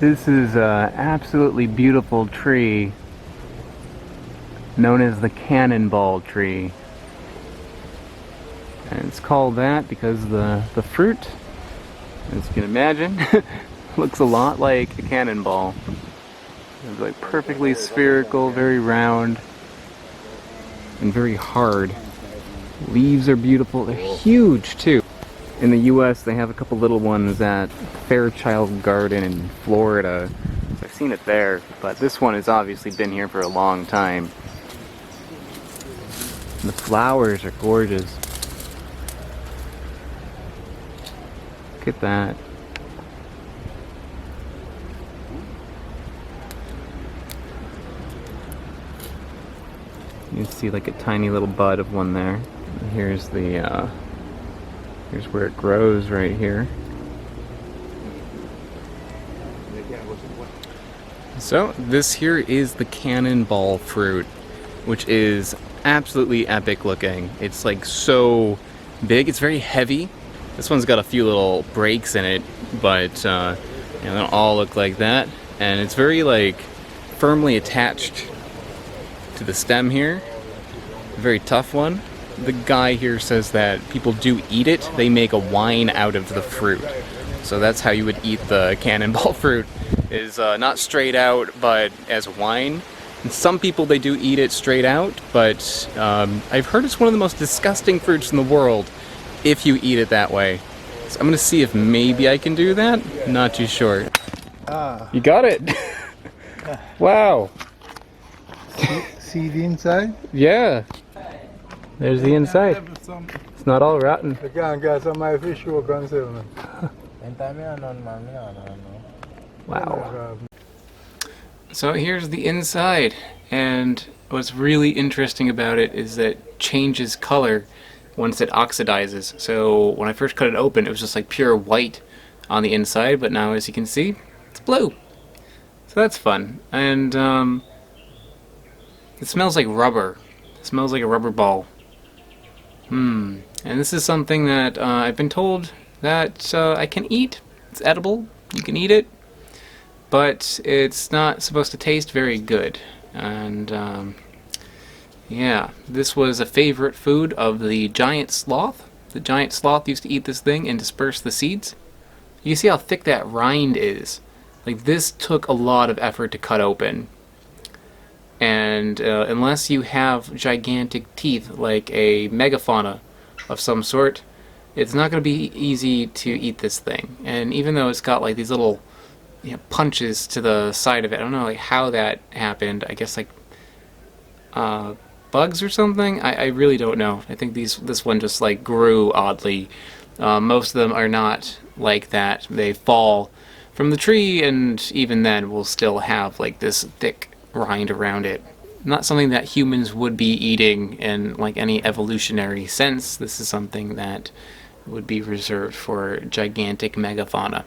This is an absolutely beautiful tree known as the cannonball tree. And it's called that because the fruit, as you can imagine, looks a lot like a cannonball. It's like perfectly spherical, very round, and very hard. Leaves are beautiful. They're huge too. In the US, they have a couple little ones at Fairchild Garden in Florida. I've seen it there, but this one has obviously been here for a long time. And the flowers are gorgeous. Look at that. You can see like a tiny little bud of one there. And here's the here's where it grows right here. So this here is the cannonball fruit, which is absolutely epic looking. It's like so big. It's very heavy. This one's got a few little breaks in it, but you know, they don't all look like that. And it's very like firmly attached to the stem here. A very tough one. The guy here says that people do eat it. They make a wine out of the fruit. So that's how you would eat the cannonball fruit, is not straight out, but as wine. And some people, they do eat it straight out, but I've heard it's one of the most disgusting fruits in the world if you eat it that way. So I'm gonna see if maybe I can do that. Not too sure. You got it! Wow! See the inside? Yeah! There's the inside. It's not all rotten. You can't get some of my fish you can sell, man. Wow. So here's the inside, and what's really interesting about it is that it changes color once it oxidizes. So when I first cut it open, it was just like pure white on the inside, but now as you can see, it's blue. So that's fun. And it smells like rubber. It smells like a rubber ball. And this is something that I've been told that I can eat. It's edible. You can eat it. But it's not supposed to taste very good. And yeah, this was a favorite food of the giant sloth. The giant sloth used to eat this thing and disperse the seeds. You see how thick that rind is. Like, this took a lot of effort to cut open. And unless you have gigantic teeth like a megafauna of some sort, it's not going to be easy to eat this thing. And even though it's got like these little, you know, punches to the side of it, I don't know like how that happened. I guess like bugs or something? I really don't know. I think this one just like grew oddly. Most of them are not like that. They fall from the tree, and even then will still have like this thick rind around it. Not something that humans would be eating in like any evolutionary sense. This is something that would be reserved for gigantic megafauna.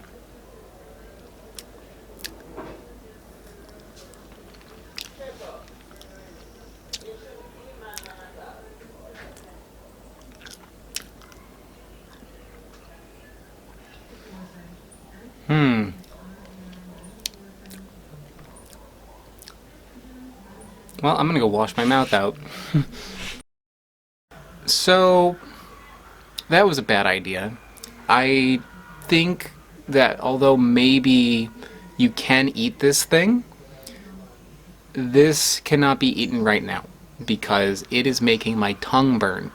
Well, I'm gonna go wash my mouth out. So, that was a bad idea. I think that although maybe you can eat this thing, this cannot be eaten right now because it is making my tongue burn,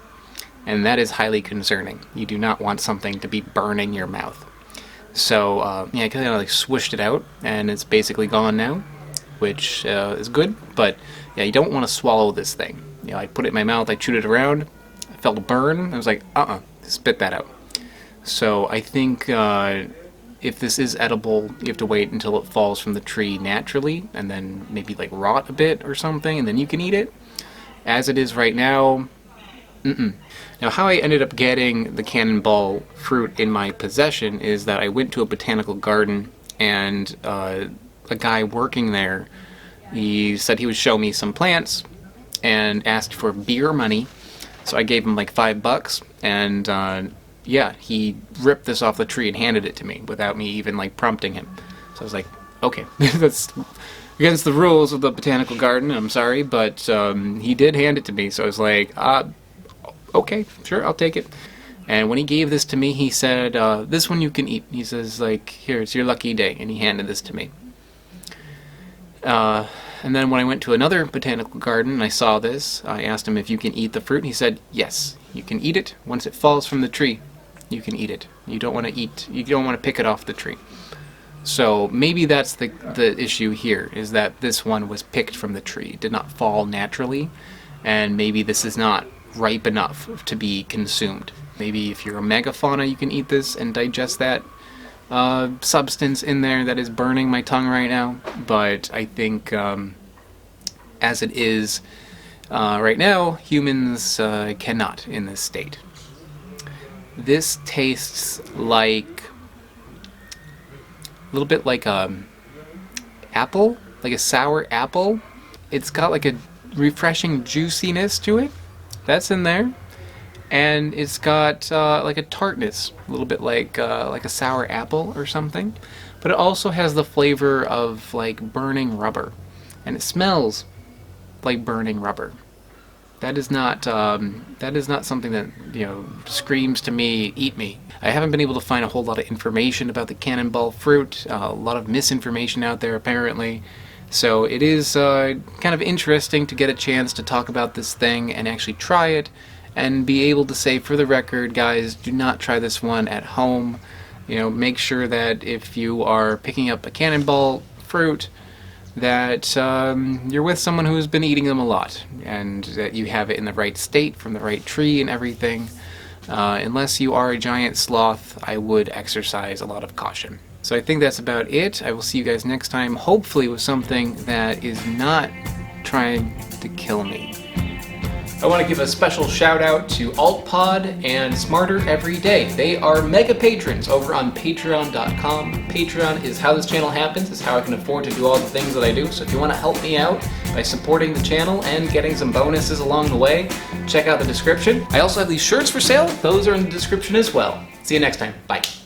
and that is highly concerning. You do not want something to be burning your mouth. So, yeah, I kind of like swished it out, and it's basically gone now, which is good, but yeah, you don't want to swallow this thing. You know, I put it in my mouth, I chewed it around, I felt a burn, I was like, spit that out. So I think if this is edible, you have to wait until it falls from the tree naturally, and then maybe like rot a bit or something, and then you can eat it. As it is right now, Now, how I ended up getting the cannonball fruit in my possession is that I went to a botanical garden, and a guy working there, he said he would show me some plants and asked for beer money. So I gave him like $5, and yeah, he ripped this off the tree and handed it to me without me even like prompting him. So I was like, okay, that's against the rules of the botanical garden. I'm sorry, but he did hand it to me, so I was like, okay, sure, I'll take it. And when he gave this to me, he said, this one you can eat. He says, like, here, it's your lucky day, and he handed this to me. And then when I went to another botanical garden and I saw this, I asked him if you can eat the fruit. He said, yes, you can eat it. Once it falls from the tree, you can eat it. You don't want to pick it off the tree. So maybe that's the issue here, is that this one was picked from the tree. It did not fall naturally, and maybe this is not ripe enough to be consumed. Maybe if you're a megafauna, you can eat this and digest that substance in there that is burning my tongue right now, but I think as it is right now, humans cannot in this state. This tastes like a little bit like apple, like a sour apple. It's got like a refreshing juiciness to it. That's in there. And it's got like a tartness, a little bit like a sour apple or something, but it also has the flavor of like burning rubber, and it smells like burning rubber. That is not something that, you know, screams to me, eat me. I haven't been able to find a whole lot of information about the cannonball fruit. A lot of misinformation out there apparently. So it is kind of interesting to get a chance to talk about this thing and actually try it. And be able to say, for the record, guys, do not try this one at home. You know, make sure that if you are picking up a cannonball fruit, that you're with someone who has been eating them a lot, and that you have it in the right state, from the right tree and everything. Unless you are a giant sloth, I would exercise a lot of caution. So I think that's about it. I will see you guys next time, hopefully with something that is not trying to kill me. I want to give a special shout out to AltPod and Smarter Every Day. They are mega patrons over on Patreon.com. Patreon is how this channel happens. It's how I can afford to do all the things that I do. So if you want to help me out by supporting the channel and getting some bonuses along the way, check out the description. I also have these shirts for sale. Those are in the description as well. See you next time. Bye.